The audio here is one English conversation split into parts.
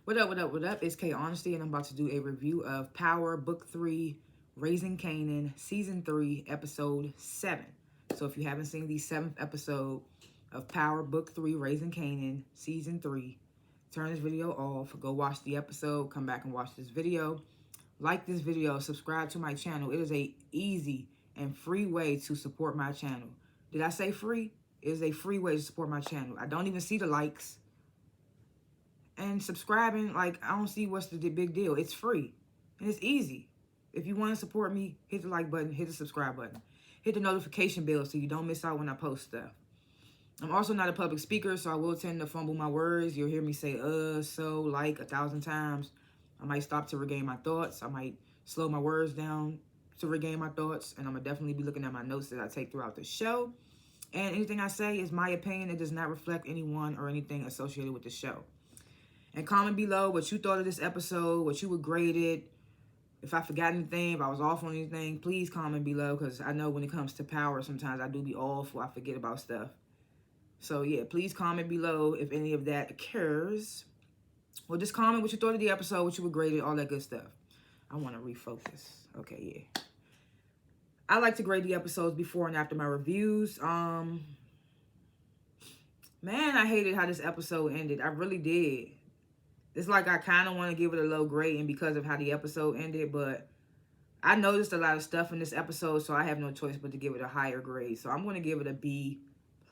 What up, what up, what up? It's K.Honesty, and I'm about to do a review of Power Book 3, Raising Kanan, Season 3, Episode 7. So if you haven't seen the 7th episode of Power Book 3, Raising Kanan, Season 3, turn this video off, go watch the episode, come back and watch this video. Like this video, subscribe to my channel. It is a easy and free way to support my channel. Did I say free? It is a free way to support my channel. I don't even see the likes. And subscribing, like, I don't see what's the big deal. It's free. And it's easy. If you want to support me, hit the like button, hit the subscribe button. Hit the notification bell so you don't miss out when I post stuff. I'm also not a public speaker, so I will tend to fumble my words. You'll hear me say, so, like, 1,000 times. I might stop to regain my thoughts. I might slow my words down to regain my thoughts. And I'm going to definitely be looking at my notes that I take throughout the show. And anything I say is my opinion. It does not reflect anyone or anything associated with the show. And comment below what you thought of this episode, what you would grade it. If I forgot anything, if I was off on anything, please comment below, because I know when it comes to Power, sometimes I do be off or I forget about stuff. So, yeah, please comment below if any of that occurs. Or just comment what you thought of the episode, what you would grade it, all that good stuff. I want to refocus. Okay, yeah. I like to grade the episodes before and after my reviews. Man, I hated how this episode ended. I really did. It's like I kind of want to give it a low grade and because of how the episode ended, but I noticed a lot of stuff in this episode, so I have no choice but to give it a higher grade. So I'm going to give it a B+.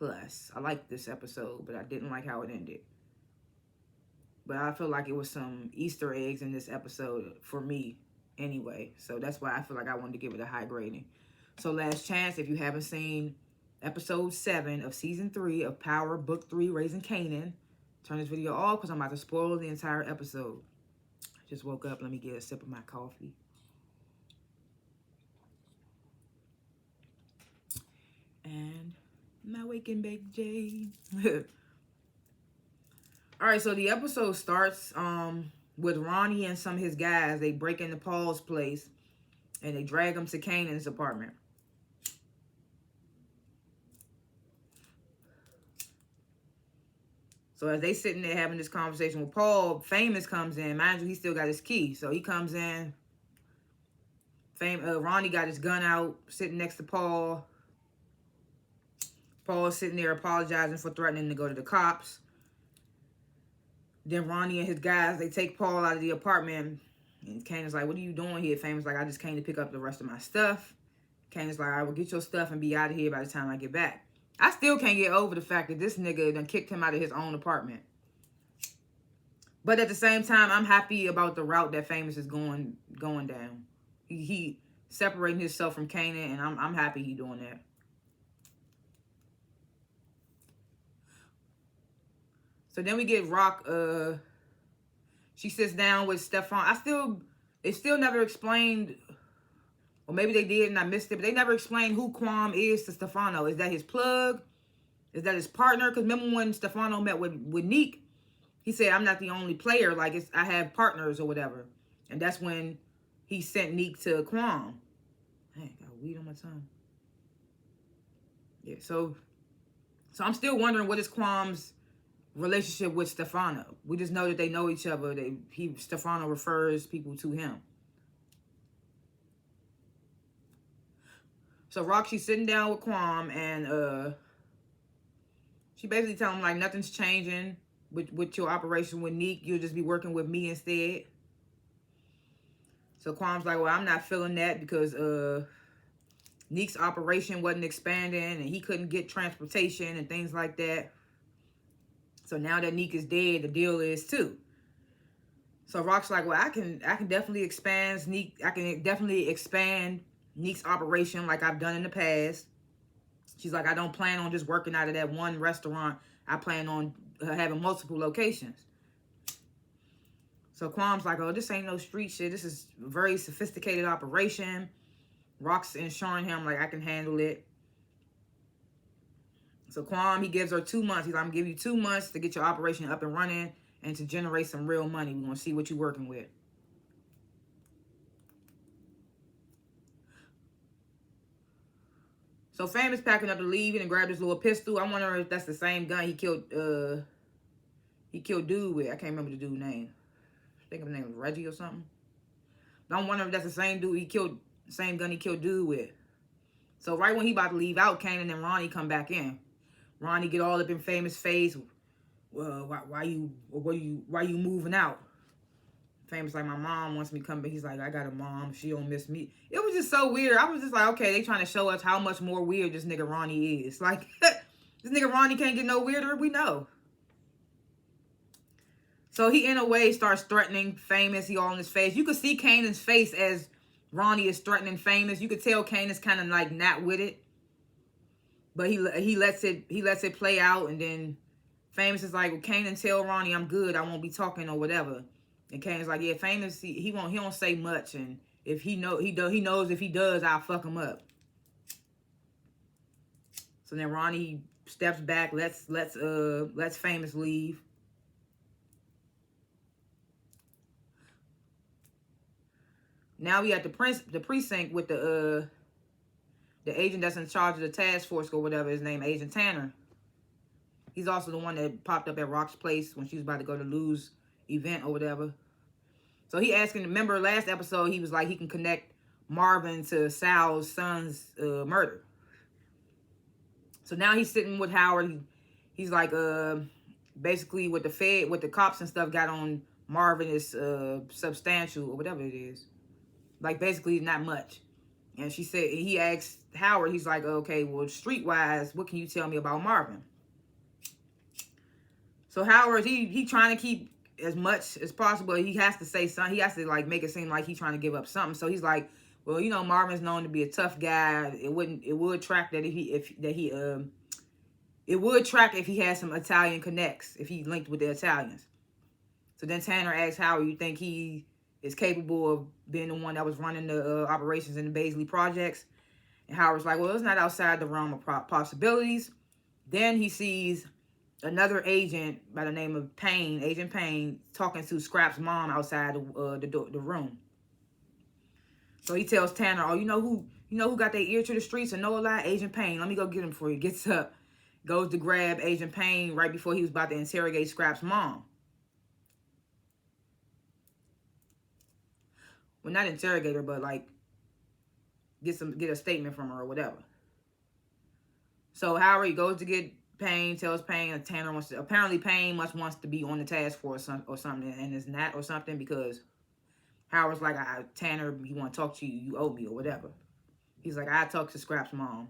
I liked this episode, but I didn't like how it ended. But I feel like it was some Easter eggs in this episode for me anyway. So that's why I feel like I wanted to give it a high grading. So last chance, if you haven't seen episode 7 of season 3 of Power Book 3, Raising Kanan, turn this video off because I'm about to spoil the entire episode. I just woke up. Let me get a sip of my coffee. And my wake and bake Jay. All right, so the episode starts with Ronnie and some of his guys. They break into Paul's place and they drag him to Kanan's apartment. So as they sitting there having this conversation with Paul, Famous comes in. Mind you, he still got his key. So he comes in. Ronnie got his gun out, sitting next to Paul. Paul's sitting there apologizing for threatening to go to the cops. Then Ronnie and his guys, they take Paul out of the apartment. And Kanan's like, what are you doing here? Famous like, I just came to pick up the rest of my stuff. Kanan's like, I will get your stuff and be out of here by the time I get back. I still can't get over the fact that this nigga done kicked him out of his own apartment. But at the same time, I'm happy about the route that Famous is going down. He separating himself from Kanan, and I'm happy he doing that. So then we get Rock. She sits down with Stefan. They still never explained, or maybe they did and I missed it, but they never explained who Quam is to Stefano. Is that his plug? Is that his partner? Because remember when Stefano met with Neek, he said, I'm not the only player. Like, I have partners or whatever. And that's when he sent Neek to Quam. Dang, got weed on my tongue. Yeah, so I'm still wondering what is Quam's relationship with Stefano. We just know that they know each other. Stefano refers people to him. So Roxy's sitting down with Quam, and she basically telling him like nothing's changing with your operation with Neek. You'll just be working with me instead. So Quam's like, well, I'm not feeling that because Neek's operation wasn't expanding and he couldn't get transportation and things like that. So now that Neek is dead, the deal is too. So Rock's like, well, I can definitely expand Neek. I can definitely expand Neek's operation like I've done in the past. She's like, I don't plan on just working out of that one restaurant. I plan on having multiple locations. So Quam's like, oh, this ain't no street shit. This is a very sophisticated operation. Rock's ensuring him like I can handle it. So Quam, he gives her 2 months. He's like, I'm going to give you 2 months to get your operation up and running and to generate some real money. We're going to see what you're working with. So Famous packing up to leave and grabbed his little pistol. I'm wondering if that's the same gun he killed dude with. I can't remember the dude's name. think his name was Reggie or something. But I'm wondering if that's the same dude he killed, same gun he killed dude with. So right when he about to leave out, Kanan and Ronnie come back in. Ronnie get all up in Famous face. Well, why you moving out? Famous like, my mom wants me to come, but he's like, I got a mom, she don't miss me. It was just so weird. I was just like, okay, they trying to show us how much more weird this nigga Ronnie is. Like, this nigga Ronnie can't get no weirder, we know. So he, in a way, starts threatening Famous. He all in his face. You could see Kanan's face as Ronnie is threatening Famous. You could tell Kanan's kind of like not with it. But he lets it play out, and then Famous is like, well, Kanan, tell Ronnie I'm good. I won't be talking or whatever. And Kanan's like, yeah, Famous, he don't say much, and if he knows if he does, I'll fuck him up. So then Ronnie steps back, lets Famous leave. Now we at the precinct with the agent that's in charge of the task force or whatever his name, Agent Tanner. He's also the one that popped up at Rock's place when she was about to go to Lou's event or whatever. So he asking, remember last episode, he was like he can connect Marvin to Sal's son's murder. So now he's sitting with Howard. He's like, basically what the cops and stuff got on Marvin is substantial or whatever it is. Like basically not much. And he asked Howard, he's like, okay, well, streetwise, what can you tell me about Marvin? So Howard, he trying to keep as much as possible. He has to say something. He has to like make it seem like he's trying to give up something. So he's like, well, you know, Marvin's known to be a tough guy. It would track that it would track if he had some Italian connects, if he linked with the Italians. So then Tanner asks Howard, you think he is capable of being the one that was running the operations in the Baisley projects? And Howard's like, well, it's not outside the realm of possibilities. Then he sees another agent by the name of Agent Payne, talking to Scrap's mom outside the room. So he tells Tanner, oh, you know who got their ear to the streets and know a lot? Agent Payne. Let me go get him for you. Gets up, goes to grab Agent Payne right before he was about to interrogate Scrap's mom. Well, not interrogate her, but like get a statement from her or whatever. So Howard goes to get Payne, tells Payne that Tanner apparently Payne wants to be on the task force or something, and it's not or something, because Howard's like, Tanner, he want to talk to you, you owe me or whatever. He's like, I talk to Scrap's mom.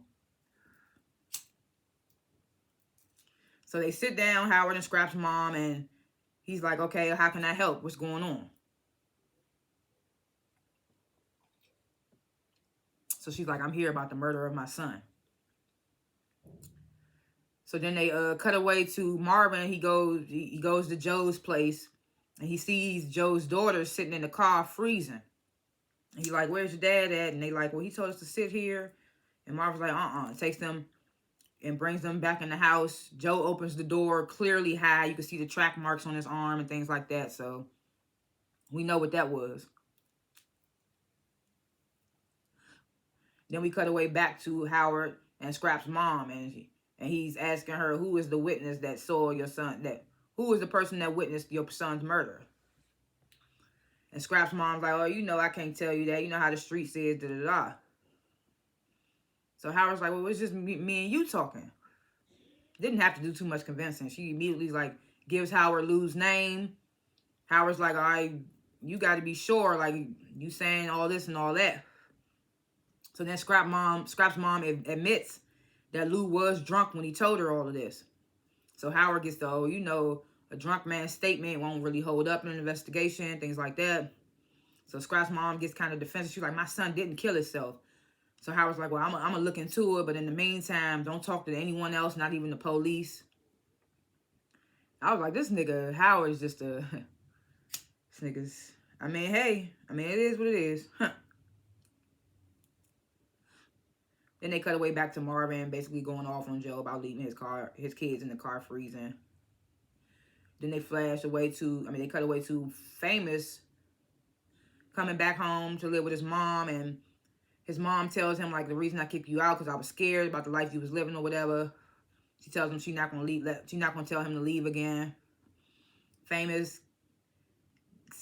So they sit down, Howard and Scrap's mom, and he's like, okay, how can I help? What's going on? So she's like, I'm here about the murder of my son. So then they cut away to Marvin. He goes to Joe's place, and he sees Joe's daughter sitting in the car freezing. And he's like, where's your dad at? And they like, well, he told us to sit here. And Marvin's like, takes them and brings them back in the house. Joe opens the door, clearly high. You can see the track marks on his arm and things like that. So we know what that was. Then we cut away back to Howard and Scrap's mom, and he's asking her, who is the witness that saw your son, who is the person that witnessed your son's murder? And Scrap's mom's like, oh, you know, I can't tell you that. You know how the street says, da-da-da. So Howard's like, well, it's just me and you talking. Didn't have to do too much convincing. She immediately, like, gives Howard Lou's name. Howard's like, all right, you got to be sure, like, you saying all this and all that. So then Scrap's mom admits that Lou was drunk when he told her all of this. So Howard gets the, oh, you know, a drunk man's statement won't really hold up in an investigation, things like that. So Scrap's mom gets kind of defensive. She's like, my son didn't kill himself. So Howard's like, well, I'm going to look into it, but in the meantime, don't talk to anyone else, not even the police. I was like, this nigga Howard's just a... this nigga's... I mean, hey, it is what it is. Huh. Then they cut away back to Marvin, basically going off on Joe about leaving his kids in the car freezing. Then they cut away to Famous coming back home to live with his mom, and his mom tells him, like, the reason I kicked you out because I was scared about the life you was living or whatever. She tells him she's not gonna tell him to leave again. Famous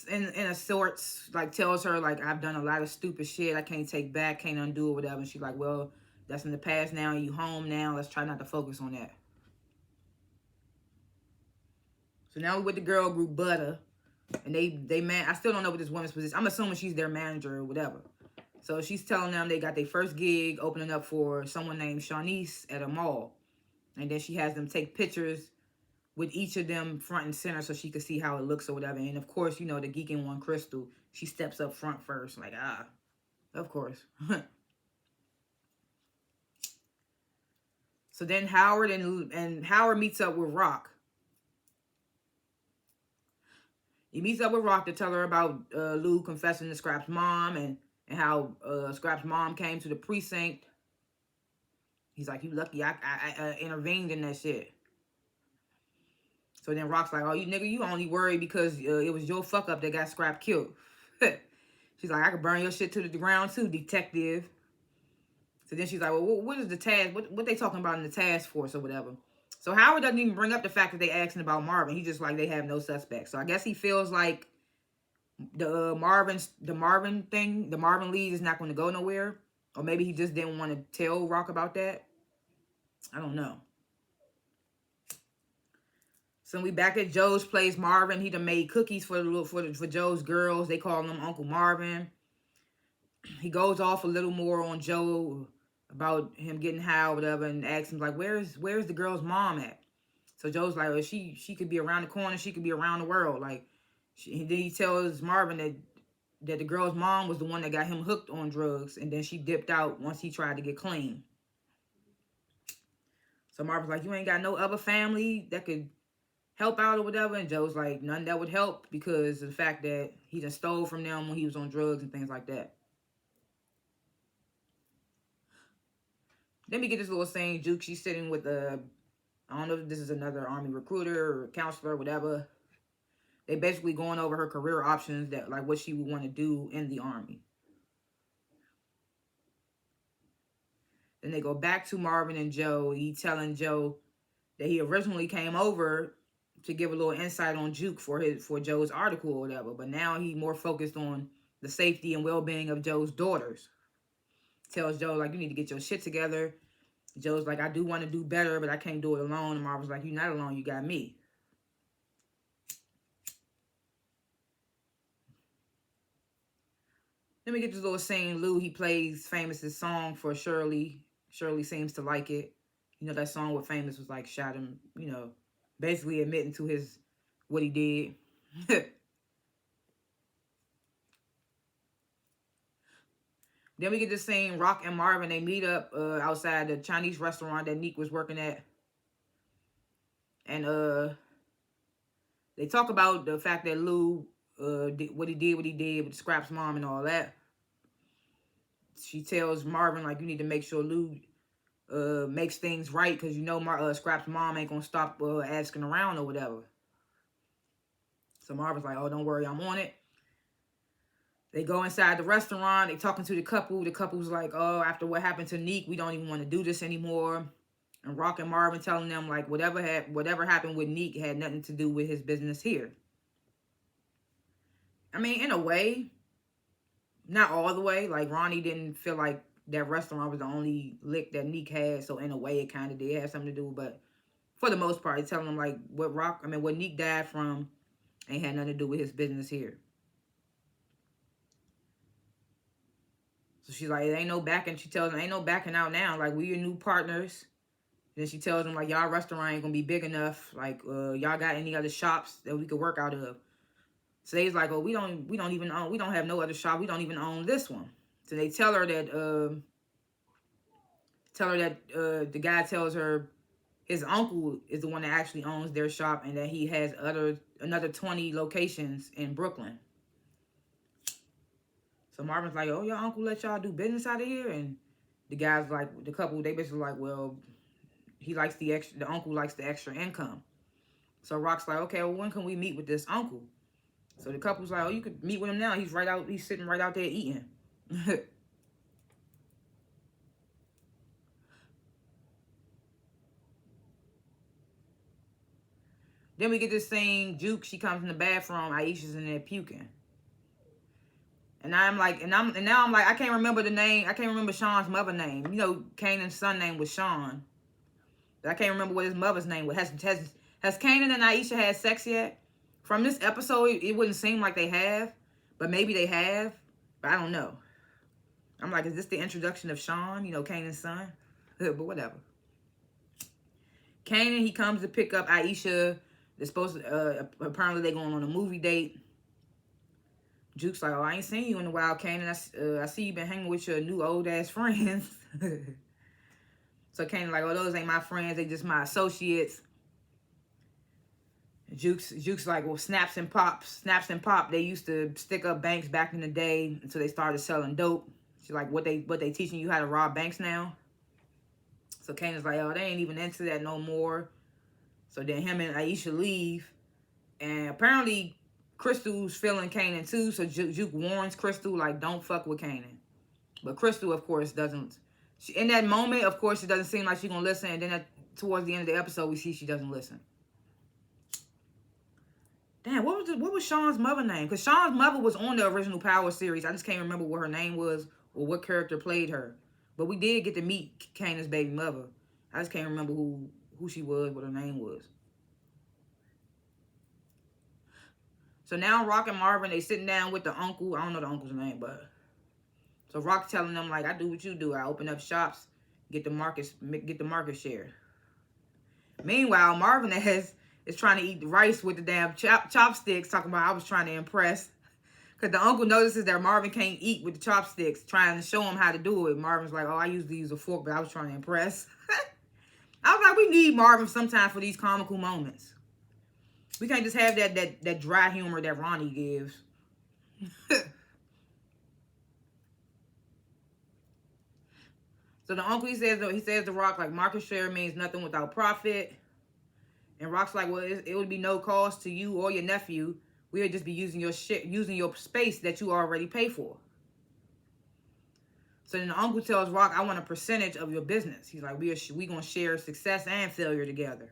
in a sorts, like tells her like, I've done a lot of stupid shit I can't take back, can't undo or whatever. And she's like, well, that's in the past now, you home now, let's try not to focus on that. So now we're with the girl group Butter, and they man, I still don't know what this woman's position. I'm assuming she's their manager or whatever. So she's telling them they got their first gig opening up for someone named Shanice at a mall. And then she has them take pictures with each of them front and center so she could see how it looks or whatever. And of course, you know, the geeking one, Crystal, she steps up front first. Like, of course. So then Howard and Howard meets up with Rock. He meets up with Rock to tell her about Lou confessing to Scrap's mom and how Scrap's mom came to the precinct. He's like, you lucky I intervened in that shit. So then Rock's like, oh, you nigga, you only worried because it was your fuck up that got Scrap killed. She's like, I could burn your shit to the ground too, detective. So then she's like, well, what is the task? What they talking about in the task force or whatever? So Howard doesn't even bring up the fact that they asking about Marvin. He just like, they have no suspects. So I guess he feels like the Marvin lead is not going to go nowhere. Or maybe he just didn't want to tell Rock about that. I don't know. So we back at Joe's place. Marvin, he done made cookies for Joe's girls. They call him Uncle Marvin. He goes off a little more on Joe about him getting high or whatever, and asks him like, where's the girl's mom at? So Joe's like, well, she could be around the corner, she could be around the world. Like, then he tells Marvin that the girl's mom was the one that got him hooked on drugs, and then she dipped out once he tried to get clean. So Marvin's like, you ain't got no other family that could help out or whatever? And Joe's like, none that would help because of the fact that he just stole from them when he was on drugs and things like that. Then we get this little scene, Juke, she's sitting with I don't know if this is another Army recruiter or counselor or whatever. They basically going over her career options, that like what she would want to do in the Army. Then they go back to Marvin and Joe. He telling Joe that he originally came over to give a little insight on Juke for Joe's article or whatever. But now he more focused on the safety and well-being of Joe's daughters. Tells Joe, like, you need to get your shit together. Joe's like, I do want to do better, but I can't do it alone. And Marvin's like, you're not alone, you got me. Then we get this little scene. Lou, he plays Famous's song for Shirley. Shirley seems to like it. You know, that song where Famous was like, shot him, you know, basically admitting to what he did. Then we get this scene, Rock and Marvin, they meet up outside the Chinese restaurant that Neek was working at. And they talk about the fact that Lou, what he did with Scrap's mom and all that. She tells Marvin, like, you need to make sure Lou makes things right because you know Scrap's mom ain't going to stop asking around or whatever. So Marvin's like, oh, don't worry, I'm on it. They go inside the restaurant. They talking to the couple. The couple's like, oh, after what happened to Neek, we don't even want to do this anymore. And Rock and Marvin telling them, like, whatever happened with Neek had nothing to do with his business here. I mean, in a way, not all the way. Like, Ronnie didn't feel like that restaurant was the only lick that Neek had. So, in a way, it kind of did have something to do. But for the most part, he's telling them, like, what Neek died from ain't had nothing to do with his business here. So she's like, it ain't no backing. She tells them, ain't no backing out now. Like, we your new partners. Then she tells them, like, y'all restaurant ain't gonna be big enough. Like, y'all got any other shops that we could work out of? So they's like, oh, we don't even own, we don't have no other shop. We don't even own this one. So they tell her that the guy tells her his uncle is the one that actually owns their shop and that he has another 20 locations in Brooklyn. So Marvin's like, oh, your uncle let y'all do business out of here? And the guys like, the couple, they basically like, well, the uncle likes the extra income. So Rock's like, okay, well, when can we meet with this uncle? So the couple's like, oh, you could meet with him now. He's sitting right out there eating. Then we get this scene, Juke, she comes in the bathroom, Aisha's in there puking. And now I'm like, I can't remember the name. I can't remember Sean's mother name. You know, Kanan's son name was Sean. But I can't remember what his mother's name was. Has Kanan and Aisha had sex yet? From this episode, it wouldn't seem like they have. But maybe they have. But I don't know. I'm like, is this the introduction of Sean? You know, Kanan's son? But whatever. Kanan, he comes to pick up Aisha. They're supposed to, apparently they're going on a movie date. Juke's like, oh, I ain't seen you in a while, Kanan. I see you been hanging with your new old-ass friends. So Kanan like, oh, those ain't my friends. They just my associates. Juke's like, well, Snaps and Pop. They used to stick up banks back in the day until they started selling dope. She's like, what they teaching you how to rob banks now? So Kanan's like, oh, they ain't even into that no more. So then him and Aisha leave. And apparently Crystal's feeling Kanan too, so Juke warns Crystal, like, don't fuck with Kanan. But Crystal, of course, doesn't. In that moment, of course, it doesn't seem like she's going to listen. And then towards the end of the episode, we see she doesn't listen. Damn, what was Sean's mother name? Because Sean's mother was on the original Power series. I just can't remember what her name was or what character played her. But we did get to meet Kanan's baby mother. I just can't remember who she was, what her name was. So now Rock and Marvin, they sitting down with the uncle. I don't know the uncle's name, but... So Rock's telling them, like, I do what you do. I open up shops, get the market share. Meanwhile, Marvin is trying to eat the rice with the damn chopsticks, talking about I was trying to impress. Because the uncle notices that Marvin can't eat with the chopsticks, trying to show him how to do it. Marvin's like, oh, I usually use a fork, but I was trying to impress. I was like, we need Marvin sometime for these comical moments. We can't just have that dry humor that Ronnie gives. So the uncle, he says to Rock, like, market share means nothing without profit. And Rock's like, well, it would be no cost to you or your nephew. We would just be using your space that you already pay for. So then the uncle tells Rock, I want a percentage of your business. He's like, we gonna share success and failure together.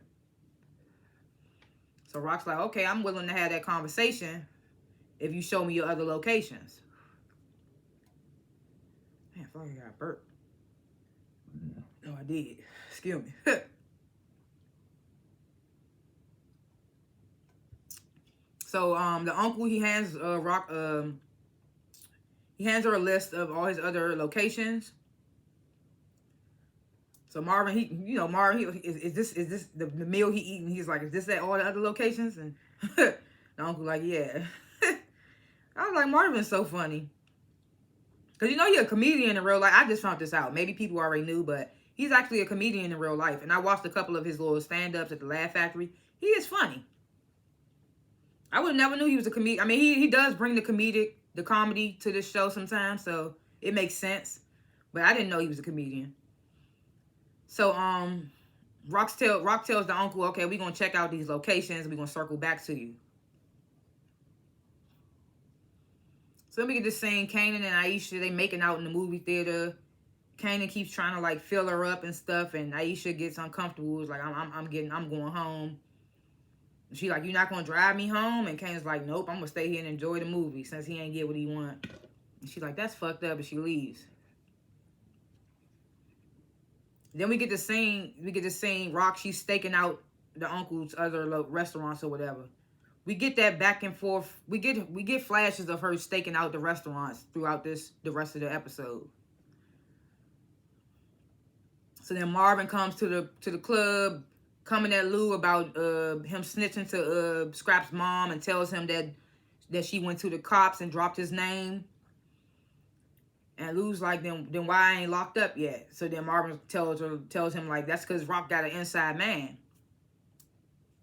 So Rock's like, okay, I'm willing to have that conversation if you show me your other locations. Man, I thought I got burped. No, I did. Excuse me. So the uncle, he hands Rock he hands her a list of all his other locations. So Marvin, is this the meal he eating? He's like, is this at all the other locations? And the uncle like, yeah. I was like, Marvin's so funny. Because you know you're a comedian in real life. I just found this out. Maybe people already knew, but he's actually a comedian in real life. And I watched a couple of his little stand-ups at the Laugh Factory. He is funny. I would have never knew he was a comedian. I mean, he does bring the comedy to this show sometimes, so it makes sense. But I didn't know he was a comedian. So Rock tells the uncle, okay, we're gonna check out these locations, we're gonna circle back to you. So then we get this scene, Kanan and Aisha, they making out in the movie theater. Kanan keeps trying to like fill her up and stuff, and Aisha gets uncomfortable. It's like, I'm going home. She like, you're not gonna drive me home? And Kanan's like, nope, I'm gonna stay here and enjoy the movie since he ain't get what he want. And she's like, that's fucked up, and she leaves. Then we get the scene, Rock, she's staking out the uncle's other restaurants or whatever. We get that back and forth. We get flashes of her staking out the restaurants throughout the rest of the episode. So then Marvin comes to the club, coming at Lou about him snitching to Scrap's mom, and tells him that she went to the cops and dropped his name. And Lou's like, then why I ain't locked up yet? So then Marvin tells him like, that's because Rock got an inside man.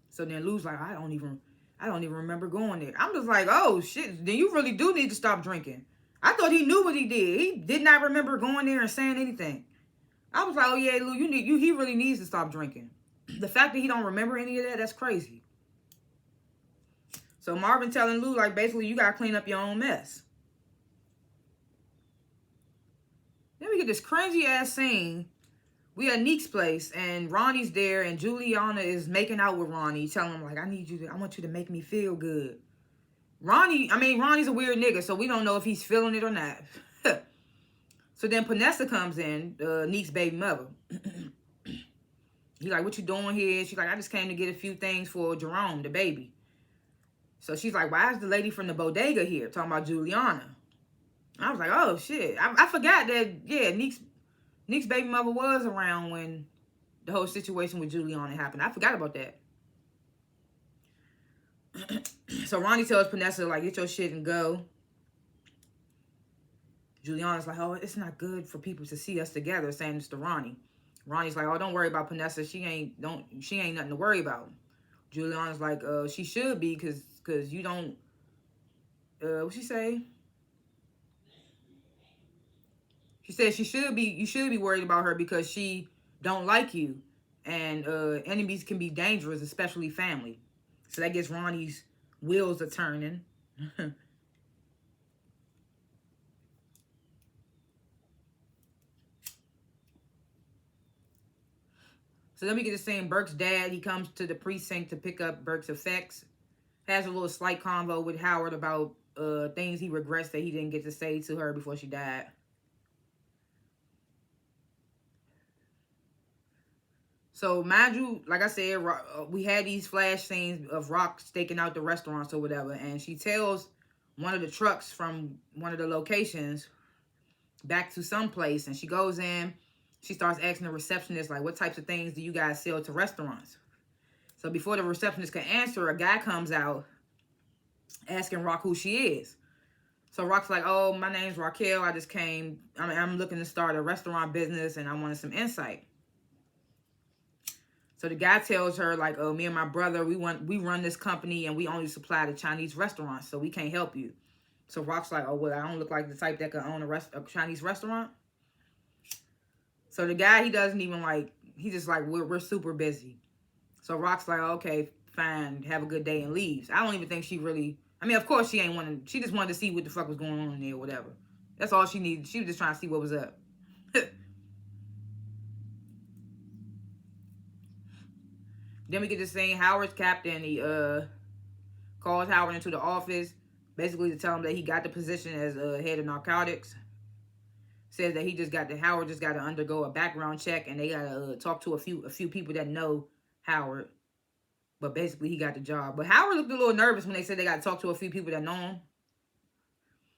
So then Lou's like, I don't even remember going there. I'm just like, oh shit, then you really do need to stop drinking. I thought he knew what he did. He did not remember going there and saying anything. I was like, oh yeah, Lou, he really needs to stop drinking. The fact that he don't remember any of that, that's crazy. So Marvin telling Lou, like, basically, you gotta clean up your own mess. Then we get this cringy ass scene we at Neek's place, and Ronnie's there, and Juliana is making out with Ronnie, telling him, like, I want you to make me feel good. Ronnie's a weird nigga, so we don't know if he's feeling it or not. So then Panessa comes in, Neek's baby mother. He's like, what you doing here? She's like, I just came to get a few things for Jerome, the baby. So she's like, why is the lady from the bodega here? Talking about Juliana. I was like, oh, shit. I forgot that, yeah, Neek's baby mother was around when the whole situation with Juliana happened. I forgot about that. So Ronnie tells Panessa, like, get your shit and go. Juliana's like, oh, it's not good for people to see us together, saying this to Ronnie. Ronnie's like, oh, don't worry about Panessa. She ain't nothing to worry about. Juliana's like, she should be, cause you don't, what she say? She said you should be worried about her because she don't like you. And enemies can be dangerous, especially family. So that gets Ronnie's wheels a turning. So then we get to seeing Burke's dad. He comes to the precinct to pick up Burke's effects. Has a little slight convo with Howard about things he regrets that he didn't get to say to her before she died. So mind you, like I said, we had these flash scenes of Rock staking out the restaurants or whatever. And she tells one of the trucks from one of the locations back to some place. And she goes in. She starts asking the receptionist, like, what types of things do you guys sell to restaurants? So before the receptionist can answer, a guy comes out asking Rock who she is. So Rock's like, oh, my name's Raquel. I just came. I'm looking to start a restaurant business, and I wanted some insight. So the guy tells her, like, oh, me and my brother, we run this company, and we only supply to Chinese restaurants, so we can't help you. So Rock's like, oh, well, I don't look like the type that could own a Chinese restaurant. So the guy, he doesn't even like, he just like, we're super busy. So Rock's like, okay, fine, have a good day, and leaves. I don't even think she really, of course she ain't wanting, she just wanted to see what the fuck was going on in there or whatever. That's all she needed. She was just trying to see what was up. Then we get to seeing Howard's captain. He calls Howard into the office, basically to tell him that he got the position as head of narcotics. Says that Howard just got to undergo a background check, and they got to talk to a few people that know Howard. But basically, he got the job. But Howard looked a little nervous when they said they got to talk to a few people that know him.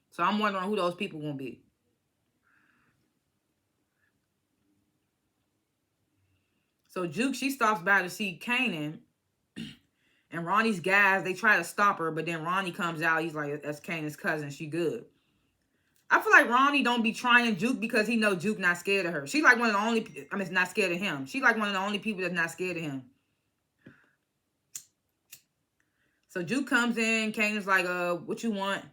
So I'm wondering who those people gonna be. So Juke, she stops by to see Kanan. And Ronnie's guys, they try to stop her, but then Ronnie comes out. He's like, that's Kanan's cousin. She good. I feel like Ronnie don't be trying Juke because he know Juke not scared of her. She like one of the only, not scared of him. She like one of the only people that's not scared of him. So Juke comes in. Kanan's like, what you want?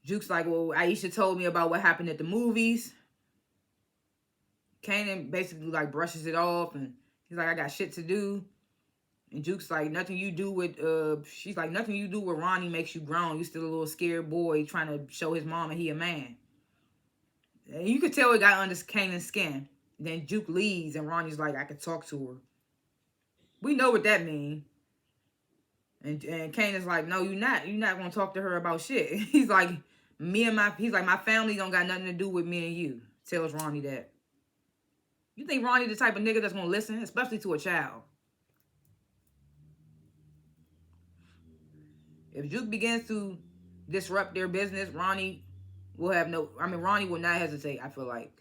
Juke's like, well, Aisha told me about what happened at the movies. Kanan basically like brushes it off, and he's like, I got shit to do. And Juke's like, nothing you do with, she's like, nothing you do with Ronnie makes you grown. You still a little scared boy trying to show his mama he a man. And you could tell it got under Kanan's skin. Then Juke leaves, and Ronnie's like, I could talk to her. We know what that means. And Kanan's like, no, you're not. You're not going to talk to her about shit. He's like, my family don't got nothing to do with me and you. Tells Ronnie that. You think Ronnie the type of nigga that's going to listen, especially to a child? If Juke begins to disrupt their business, Ronnie will Ronnie will not hesitate, I feel like.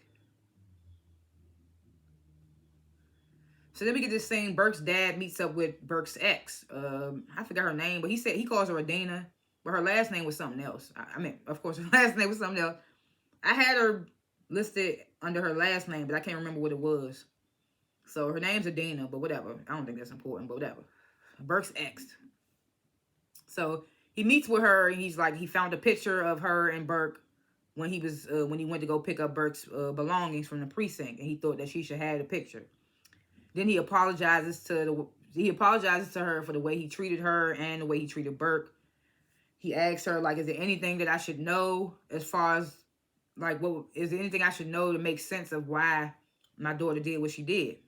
So then we get this scene, Burke's dad meets up with Burke's ex. I forgot her name, but he calls her Adina, but her last name was something else. Of course, her last name was something else. I had her listed under her last name, but I can't remember what it was. So her name's Adina, but whatever. I don't think that's important, but whatever. Burke's ex. So he meets with her, and he's like, he found a picture of her and Burke when he went to go pick up Burke's belongings from the precinct, and he thought that she should have the picture. Then he apologizes to her for the way he treated her and the way he treated Burke. He asks her, like, is there anything that I should know as far as, like, is there anything I should know to make sense of why my daughter did what she did.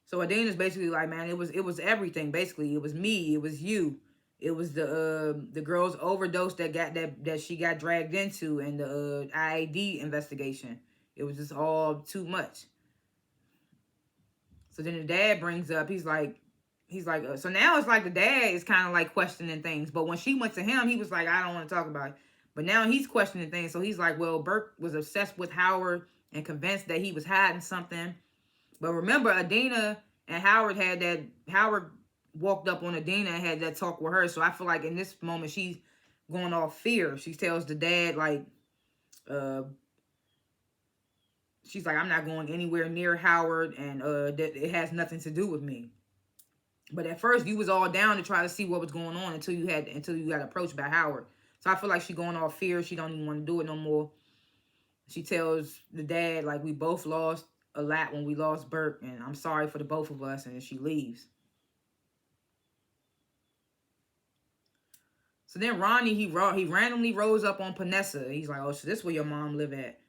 So Adina's basically like, man, it was everything. Basically, it was me, it was you, it was the girl's overdose that she got dragged into, and the IAD investigation. It was just all too much. So then the dad brings up, he's like, so now it's like the dad is kind of like questioning things. But when she went to him, he was like, I don't want to talk about it. But now he's questioning things. So he's like, well, Burke was obsessed with Howard and convinced that he was hiding something. But remember, Adina and Howard walked up on Adina and had that talk with her. So I feel like in this moment, she's going off fear. She tells the dad, like, she's like, I'm not going anywhere near Howard, and that it has nothing to do with me. But at first, you was all down to try to see what was going on until you got approached by Howard. So I feel like she going off fear. She don't even want to do it no more. She tells the dad, like, we both lost a lot when we lost Burke, and I'm sorry for the both of us, and then she leaves. So then Ronnie, he randomly rose up on Panessa. He's like, oh, so this is where your mom live at.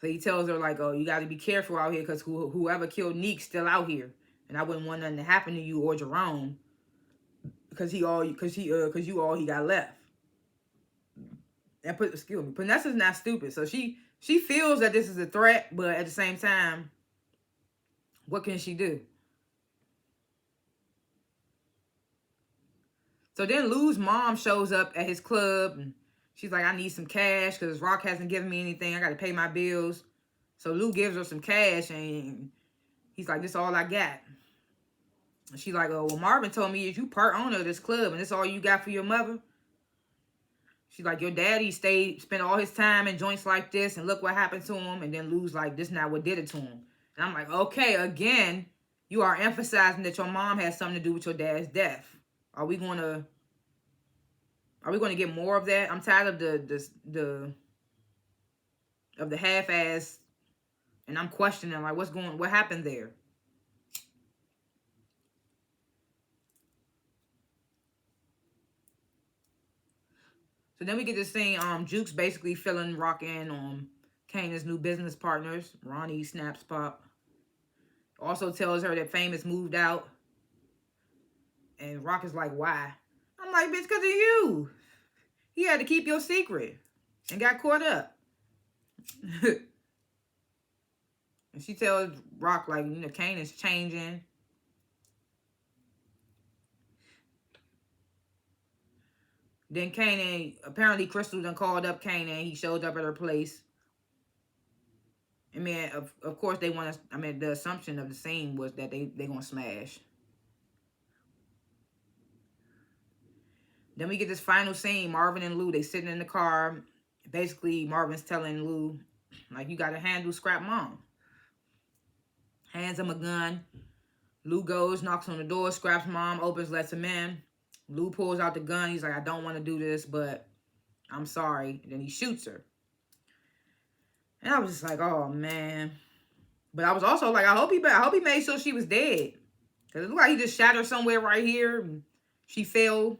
So he tells her, like, oh, you got to be careful out here, because whoever killed Neek's still out here. And I wouldn't want nothing to happen to you or Jerome, because you all he got left. And Panessa's not stupid. So she feels that this is a threat, but at the same time, what can she do? So then Lou's mom shows up at his club, and she's like, I need some cash because Rock hasn't given me anything. I got to pay my bills. So Lou gives her some cash, and he's like, this is all I got. And she's like, oh, well, Marvin told me you part owner of this club, and this all you got for your mother? She's like, your daddy spent all his time in joints like this, and look what happened to him. And then Lou's like, this not what did it to him. And I'm like, okay, again, you are emphasizing that your mom has something to do with your dad's death. Are we going to get more of that? I'm tired of the half-ass, and I'm questioning, like, what happened there? So then we get to see Jukes basically filling Rock in on Kanan's new business partners. Ronnie snaps pop. Also tells her that Famous moved out. And Rock is like, why? I'm like, bitch, because of you. He had to keep your secret and got caught up. And she tells Rock, like, Kanan's changing. Then Kanan, apparently Crystal done called up Kanan. He showed up at her place. I mean, of course they want to, the assumption of the scene was that they going to smash. Then we get this final scene. Marvin and Lou, they sitting in the car. Basically, Marvin's telling Lou, like, you got to handle Scrap Mom. Hands him a gun. Lou goes, knocks on the door. Scrap's mom opens, lets him in. Lou pulls out the gun. He's like, I don't want to do this, but I'm sorry. And then he shoots her. And I was just like, oh, man. But I was also like, I hope he made sure she was dead. Because it looked like he just shot her somewhere right here. And she fell.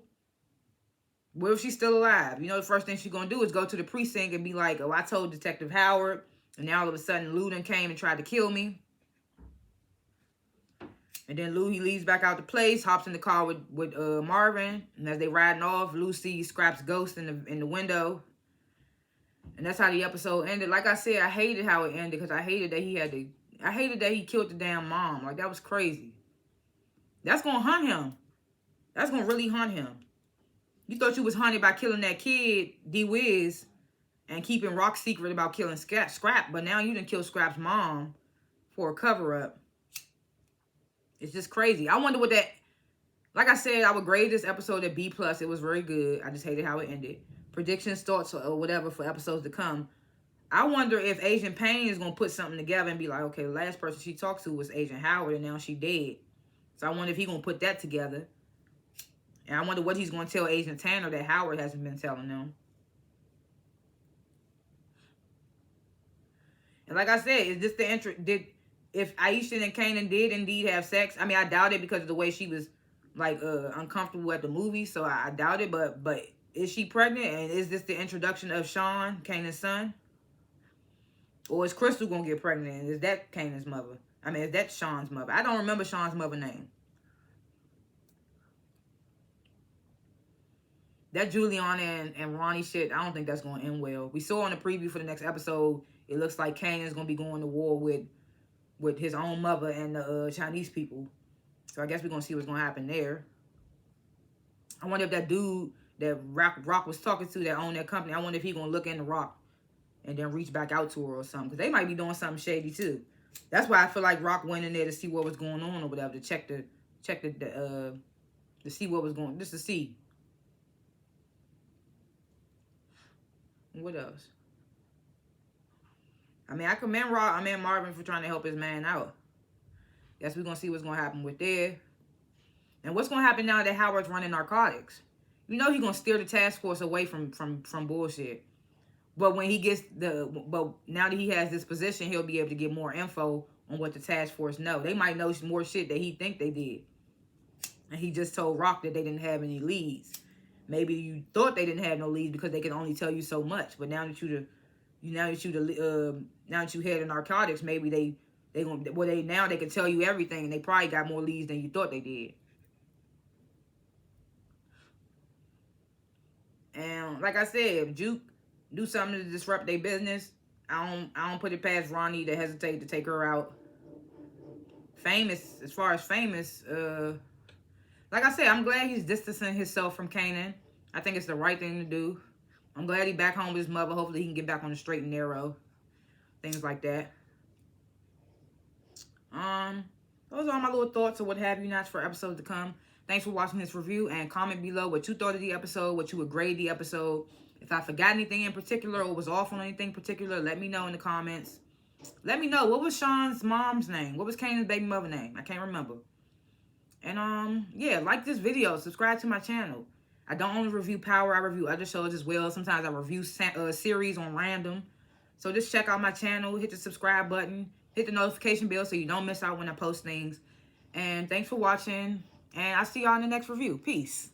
What if she's still alive? The first thing she's going to do is go to the precinct and be like, oh, I told Detective Howard. And now all of a sudden, Lou done came and tried to kill me. And then Lou, he leaves back out the place, hops in the car with Marvin. And as they riding off, Lou sees Scrap's ghost in the window. And that's how the episode ended. Like I said, I hated how it ended because I hated that he killed the damn mom. Like, that was crazy. That's going to hunt him. That's going to really hunt him. You thought you was hunted by killing that kid, D-Wiz, and keeping Rock's secret about killing Scrap. But now you done kill Scrap's mom for a cover-up. It's just crazy. I wonder what that... Like I said, I would grade this episode at B+. It was very good. I just hated how it ended. Predictions, thoughts, or whatever for episodes to come. I wonder if Agent Payne is going to put something together and be like, okay, the last person she talked to was Agent Howard, and now she dead. So I wonder if he's going to put that together. And I wonder what he's going to tell Agent Tanner that Howard hasn't been telling them. And like I said, is this the if Aisha and Kanan did indeed have sex? I doubt it because of the way she was, like, uncomfortable at the movie. So I doubt it. But is she pregnant? And is this the introduction of Sean, Kanan's son? Or is Crystal gonna get pregnant? Is that Kanan's mother? I mean, is that Sean's mother? I don't remember Sean's mother name. That Juliana and Ronnie shit, I don't think that's going to end well. We saw on the preview for the next episode, it looks like Kanan's going to be going to war with his own mother and the Chinese people. So I guess we're going to see what's going to happen there. I wonder if that dude that Rock was talking to that owned that company, I wonder if he's going to look into Rock and then reach back out to her or something. Because they might be doing something shady too. That's why I feel like Rock went in there to see what was going on or whatever, to to see what was going on, just to see. What else? I mean, I commend Marvin for trying to help his man out. Guess we're going to see what's going to happen with there. And what's going to happen now that Howard's running narcotics? You know he's going to steer the task force away from bullshit. But when he gets but now that he has this position, he'll be able to get more info on what the task force know. They might know more shit that he think they did. And he just told Rock that they didn't have any leads. Maybe you thought they didn't have no leads because they can only tell you so much. But now that you head of narcotics, maybe they can tell you everything, and they probably got more leads than you thought they did. And like I said, if Juke do something to disrupt their business, I don't put it past Ronnie to hesitate to take her out. Famous, as far as Famous, like I said, I'm glad he's distancing himself from Kanan. I think it's the right thing to do. I'm glad he's back home with his mother. Hopefully he can get back on the straight and narrow. Things like that. Those are all my little thoughts or what have you nots for episodes to come. Thanks for watching this review, and comment below what you thought of the episode, what you would grade the episode. If I forgot anything in particular or was off on anything particular, let me know in the comments. Let me know, what was Sean's mom's name? What was Kanan's baby mother name? I can't remember. And yeah, like this video, subscribe to my channel. I don't only review Power, I review other shows as well. Sometimes I review series on random. So just check out my channel, hit the subscribe button, hit the notification bell so you don't miss out when I post things. And thanks for watching, and I'll see y'all in the next review. Peace.